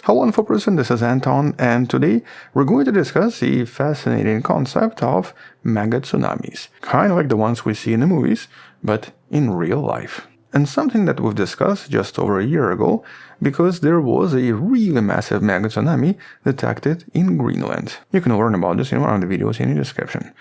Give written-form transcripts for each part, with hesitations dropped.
Hello InfoPerson, this is Anton, and today we're going to discuss the fascinating concept of megatsunamis, kind of like the ones we see in the movies, but in real life. And something that we've discussed just over a year ago, because there was a really massive megatsunami detected in Greenland. You can learn about this in one of the videos in the description.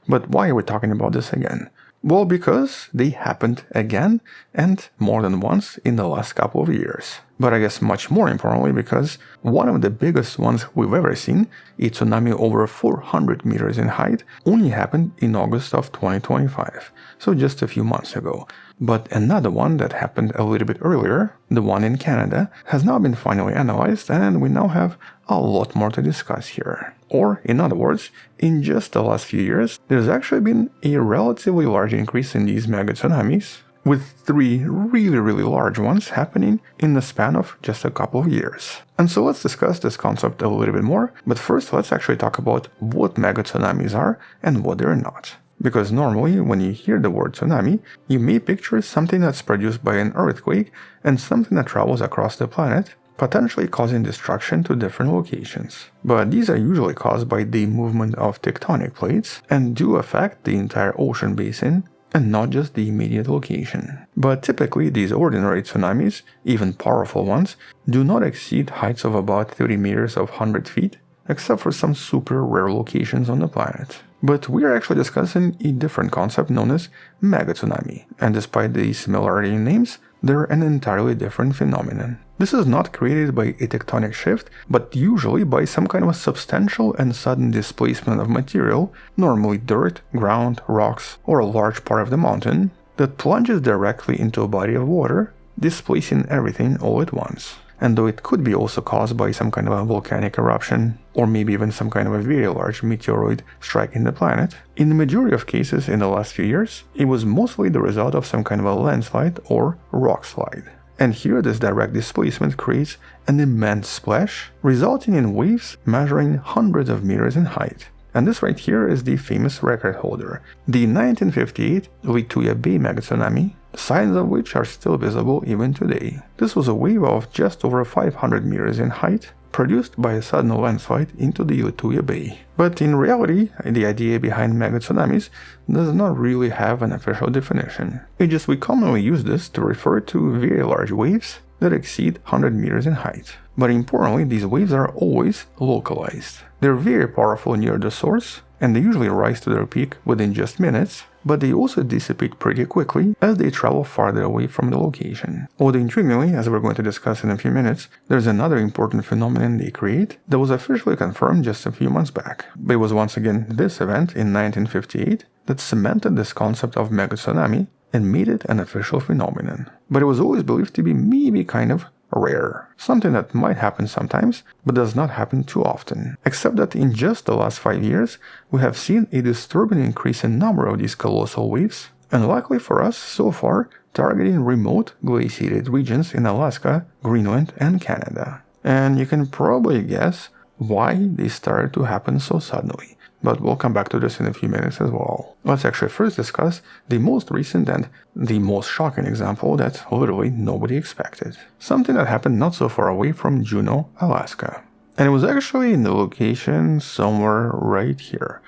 But why are we talking about this again? Well, because they happened again and more than once in the last couple of years. But I guess much more importantly because one of the biggest ones we've ever seen, a tsunami over 400 meters in height, only happened in August of 2025, so just a few months ago. But another one that happened a little bit earlier, the one in Canada, has now been finally analyzed and we now have a lot more to discuss here. Or, in other words, in just the last few years, there's actually been a relatively large increase in these megatsunamis, with 3 really large ones happening in the span of just a couple of years. And so let's discuss this concept a little bit more, but first let's actually talk about what megatsunamis are and what they're not. Because normally, when you hear the word tsunami, you may picture something that's produced by an earthquake and something that travels across the planet, potentially causing destruction to different locations. But these are usually caused by the movement of tectonic plates and do affect the entire ocean basin and not just the immediate location. But typically these ordinary tsunamis, even powerful ones, do not exceed heights of about 30 meters of 100 feet, except for some super rare locations on the planet. But we are actually discussing a different concept known as megatsunami, and despite the similarity in names, they're an entirely different phenomenon. This is not created by a tectonic shift, but usually by some kind of a substantial and sudden displacement of material, normally dirt, ground, rocks, or a large part of the mountain, that plunges directly into a body of water, displacing everything all at once. And though it could be also caused by some kind of a volcanic eruption, or maybe even some kind of a very large meteoroid striking the planet, in the majority of cases in the last few years, it was mostly the result of some kind of a landslide or rock slide. And here this direct displacement creates an immense splash, resulting in waves measuring hundreds of meters in height. And this right here is the famous record holder, the 1958 Lituya Bay Megatsunami, signs of which are still visible even today. This was a wave of just over 500 meters in height, produced by a sudden landslide into the Lituya Bay. But in reality, the idea behind megatsunamis does not really have an official definition. It's just we commonly use this to refer to very large waves that exceed 100 meters in height. But importantly, these waves are always localized. They're very powerful near the source, and they usually rise to their peak within just minutes, but they also dissipate pretty quickly as they travel farther away from the location. Although intriguingly, as we're going to discuss in a few minutes, there's another important phenomenon they create that was officially confirmed just a few months back. But it was once again this event in 1958 that cemented this concept of megatsunami and made it an official phenomenon. But it was always believed to be maybe kind of rare, something that might happen sometimes, but does not happen too often. Except that in just the last 5 years, we have seen a disturbing increase in number of these colossal waves, and luckily for us, so far, targeting remote glaciated regions in Alaska, Greenland, and Canada. And you can probably guess why they started to happen so suddenly. But we'll come back to this in a few minutes as well. Let's actually first discuss the most recent and the most shocking example that literally nobody expected. Something that happened not so far away from Juneau, Alaska. And it was actually in the location somewhere right here.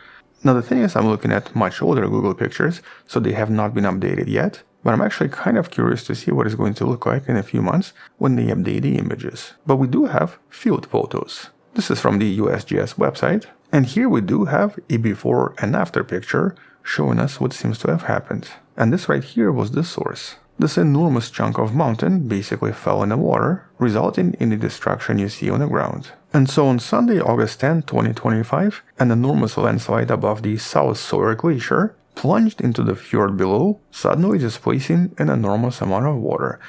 Now the thing is, I'm looking at much older Google pictures, so they have not been updated yet, but I'm actually kind of curious to see what it's going to look like in a few months when they update the images. But we do have field photos. This is from the USGS website, and here we do have a before and after picture showing us what seems to have happened. And this right here was the source. This enormous chunk of mountain basically fell in the water, resulting in the destruction you see on the ground. And so on Sunday, August 10, 2025, an enormous landslide above the South Sawyer Glacier plunged into the fjord below, suddenly displacing an enormous amount of water.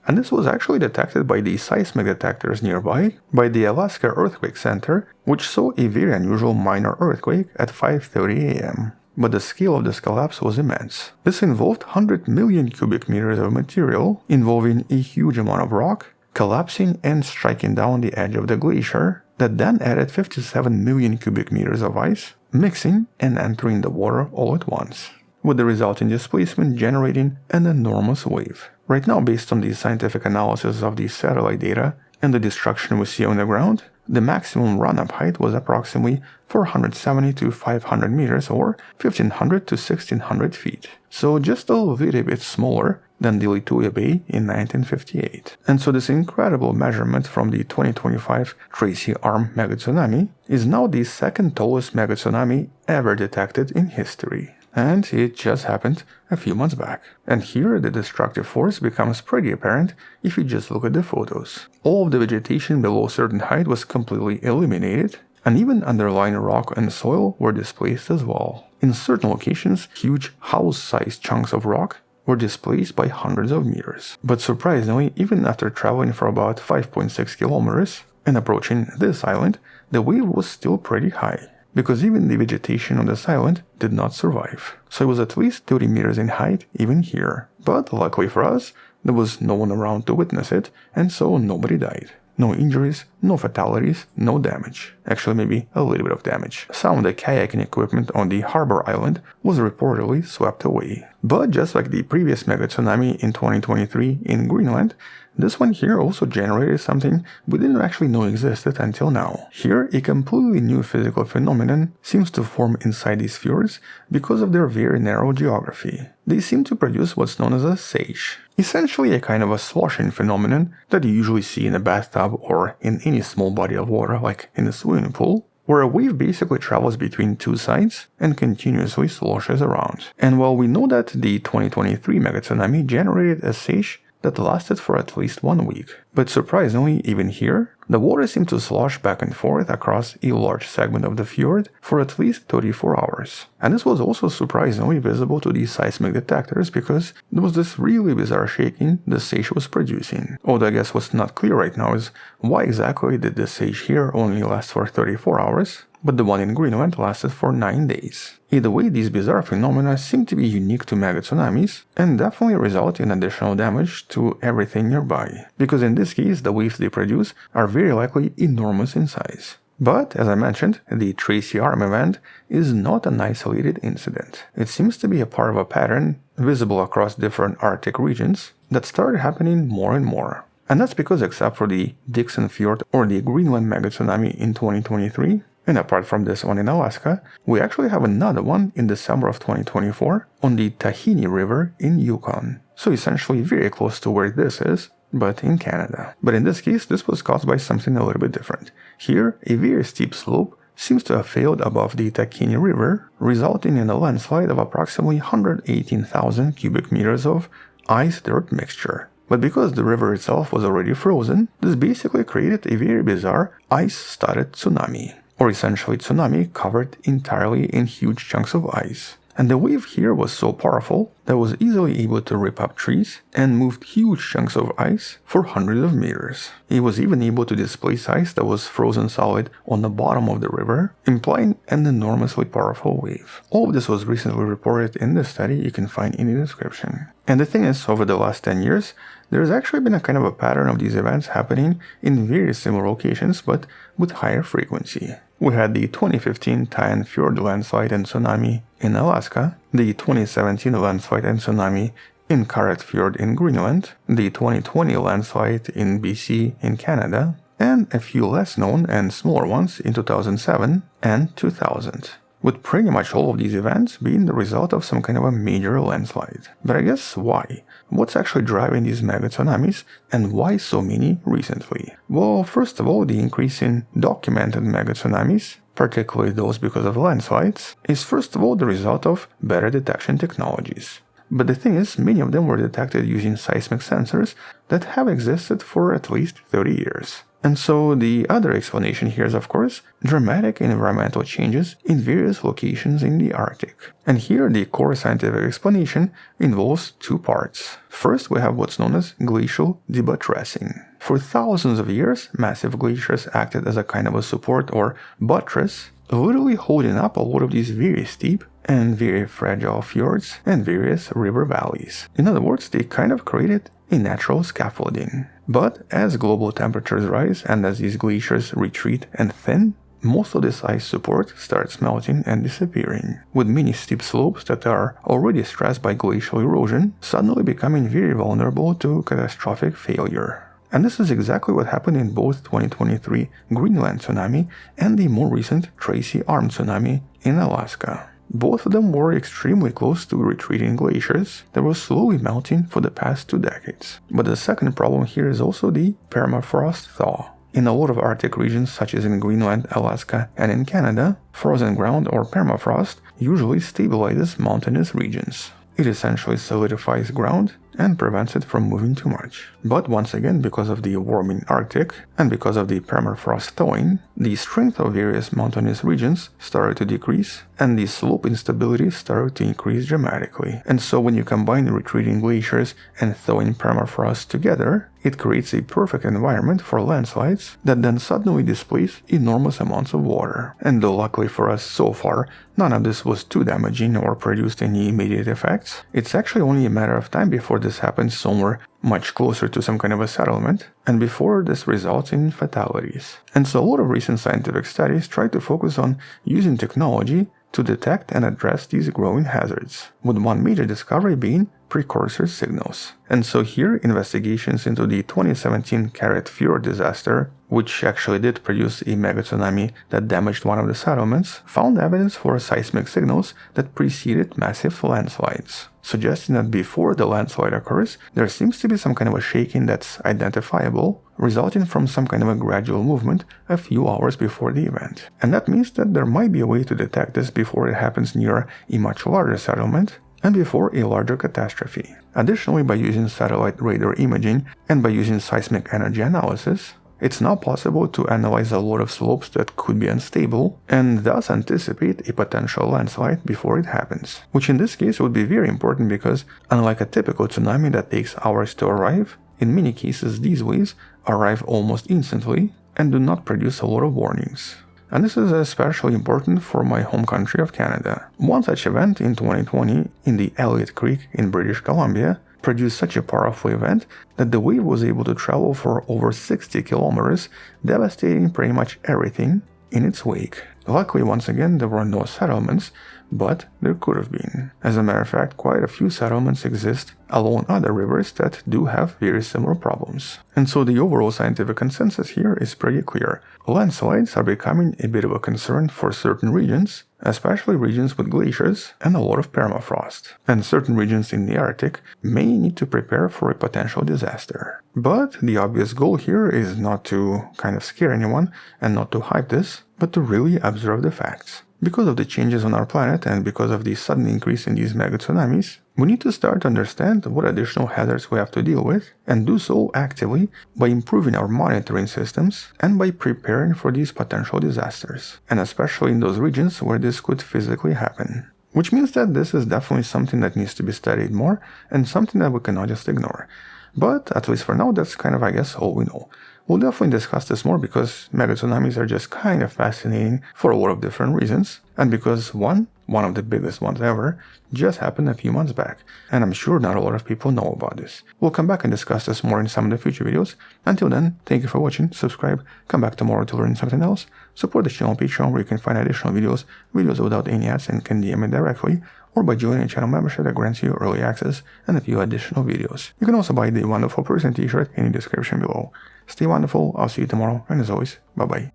And this was actually detected by the seismic detectors nearby by the Alaska Earthquake Center, which saw a very unusual minor earthquake at 5:30 a.m. But the scale of this collapse was immense. This involved 100 million cubic meters of material, involving a huge amount of rock, collapsing and striking down the edge of the glacier, that then added 57 million cubic meters of ice, mixing and entering the water all at once, with the resulting displacement generating an enormous wave. Right now, based on the scientific analysis of the satellite data and the destruction we see on the ground, the maximum run-up height was approximately 470 to 500 meters or 1500 to 1600 feet. So just a little bit smaller than the Lituya Bay in 1958. And so this incredible measurement from the 2025 Tracy Arm Megatsunami is now the second tallest megatsunami ever detected in history. And it just happened a few months back. And here the destructive force becomes pretty apparent if you just look at the photos. All of the vegetation below a certain height was completely eliminated, and even underlying rock and soil were displaced as well. In certain locations, huge house-sized chunks of rock were displaced by hundreds of meters. But surprisingly, even after traveling for about 5.6 kilometers and approaching this island, the wave was still pretty high, because even the vegetation on this island did not survive. So it was at least 30 meters in height even here. But luckily for us, there was no one around to witness it, and so nobody died. No injuries, no fatalities, no damage. Actually, maybe a little bit of damage. Some of the kayaking equipment on the harbor island was reportedly swept away. But just like the previous megatsunami in 2023 in Greenland, this one here also generated something we didn't actually know existed until now. Here, a completely new physical phenomenon seems to form inside these fjords because of their very narrow geography. They seem to produce what's known as a seiche, essentially a kind of a sloshing phenomenon that you usually see in a bathtub or in any small body of water like in a swimming pool, where a wave basically travels between two sides and continuously sloshes around. And while we know that the 2023 megatsunami generated a seiche that lasted for at least 1 week. But surprisingly, even here, the water seemed to slosh back and forth across a large segment of the fjord for at least 34 hours. And this was also surprisingly visible to these seismic detectors because there was this really bizarre shaking the seiche was producing. Although I guess what's not clear right now is why exactly did the seiche here only last for 34 hours, but the one in Greenland lasted for 9 days. Either way, these bizarre phenomena seem to be unique to megatsunamis and definitely result in additional damage to everything nearby, because in this case the waves they produce are very likely enormous in size. But, as I mentioned, the Tracy Arm event is not an isolated incident. It seems to be a part of a pattern visible across different Arctic regions that started happening more and more. And that's because except for the Dixon Fjord or the Greenland megatsunami in 2023, and apart from this one in Alaska, we actually have another one in December of 2024 on the Takhini River in Yukon. So essentially very close to where this is, but in Canada. But in this case, this was caused by something a little bit different. Here, a very steep slope seems to have failed above the Takhini River, resulting in a landslide of approximately 118,000 cubic meters of ice-dirt mixture. But because the river itself was already frozen, this basically created a very bizarre ice-studded tsunami, or essentially tsunami covered entirely in huge chunks of ice. And the wave here was so powerful that it was easily able to rip up trees and moved huge chunks of ice for hundreds of meters. It was even able to displace ice that was frozen solid on the bottom of the river, implying an enormously powerful wave. All of this was recently reported in the study you can find in the description. And the thing is, over the last 10 years, there's actually been a kind of a pattern of these events happening in very similar locations but with higher frequency. We had the 2015 Tayan Fjord landslide and tsunami in Alaska, the 2017 landslide and tsunami in Karet Fjord in Greenland, the 2020 landslide in BC in Canada, and a few less known and smaller ones in 2007 and 2000. With pretty much all of these events being the result of some kind of a major landslide. But I guess why? What's actually driving these megatsunamis, and why so many recently? Well, first of all, the increase in documented megatsunamis, particularly those because of landslides, is first of all the result of better detection technologies. But the thing is, many of them were detected using seismic sensors that have existed for at least 30 years. And so the other explanation here is, of course, dramatic environmental changes in various locations in the Arctic. And here the core scientific explanation involves two parts. First, we have what's known as glacial debuttressing. For thousands of years, massive glaciers acted as a kind of a support or buttress, literally holding up a lot of these very steep and very fragile fjords and various river valleys. In other words, they kind of created a natural scaffolding. But as global temperatures rise and as these glaciers retreat and thin, most of this ice support starts melting and disappearing, with many steep slopes that are already stressed by glacial erosion suddenly becoming very vulnerable to catastrophic failure. And this is exactly what happened in both 2023 Greenland tsunami and the more recent Tracy Arm tsunami in Alaska. Both of them were extremely close to retreating glaciers that were slowly melting for the past 2 decades. But the second problem here is also the permafrost thaw. In a lot of Arctic regions such as in Greenland, Alaska, and in Canada, frozen ground or permafrost usually stabilizes mountainous regions. It essentially solidifies ground and prevents it from moving too much. But once again, because of the warming Arctic and because of the permafrost thawing, the strength of various mountainous regions started to decrease and the slope instability started to increase dramatically. And so when you combine retreating glaciers and thawing permafrost together, it creates a perfect environment for landslides that then suddenly displace enormous amounts of water. And though luckily for us so far, none of this was too damaging or produced any immediate effects, it's actually only a matter of time before this happens somewhere much closer to some kind of a settlement, and before this results in fatalities. And so a lot of recent scientific studies try to focus on using technology to detect and address these growing hazards, with one major discovery being precursor signals. And so here, investigations into the 2017 Carrot Fjord disaster, which actually did produce a megatsunami that damaged one of the settlements, found evidence for seismic signals that preceded massive landslides, suggesting that before the landslide occurs, there seems to be some kind of a shaking that's identifiable, resulting from some kind of a gradual movement a few hours before the event. And that means that there might be a way to detect this before it happens near a much larger settlement and before a larger catastrophe. Additionally, by using satellite radar imaging and by using seismic energy analysis, it's now possible to analyze a lot of slopes that could be unstable and thus anticipate a potential landslide before it happens. Which in this case would be very important because, unlike a typical tsunami that takes hours to arrive, in many cases these waves arrive almost instantly and do not produce a lot of warnings. And this is especially important for my home country of Canada. One such event in 2020 in the Elliott Creek in British Columbia produced such a powerful event that the wave was able to travel for over 60 kilometers, devastating pretty much everything in its wake. Luckily, once again, there were no settlements, but there could have been. As a matter of fact, quite a few settlements exist along other rivers that do have very similar problems. And so the overall scientific consensus here is pretty clear. Landslides are becoming a bit of a concern for certain regions, especially regions with glaciers and a lot of permafrost. And certain regions in the Arctic may need to prepare for a potential disaster. But the obvious goal here is not to kind of scare anyone and not to hype this, but to really observe the facts. Because of the changes on our planet and because of the sudden increase in these megatsunamis, we need to start to understand what additional hazards we have to deal with and do so actively by improving our monitoring systems and by preparing for these potential disasters, and especially in those regions where this could physically happen. Which means that this is definitely something that needs to be studied more and something that we cannot just ignore. But at least for now, that's kind of, I guess, all we know. We'll definitely discuss this more because megatsunamis are just kind of fascinating for a lot of different reasons, and because one of the biggest ones ever, just happened a few months back, and I'm sure not a lot of people know about this. We'll come back and discuss this more in some of the future videos. Until then, thank you for watching, subscribe, come back tomorrow to learn something else, support the channel on Patreon where you can find additional videos without any ads and can DM me directly, or by joining a channel membership that grants you early access and a few additional videos. You can also buy the Wonderful Person t-shirt in the description below. Stay wonderful, I'll see you tomorrow, and as always, bye bye.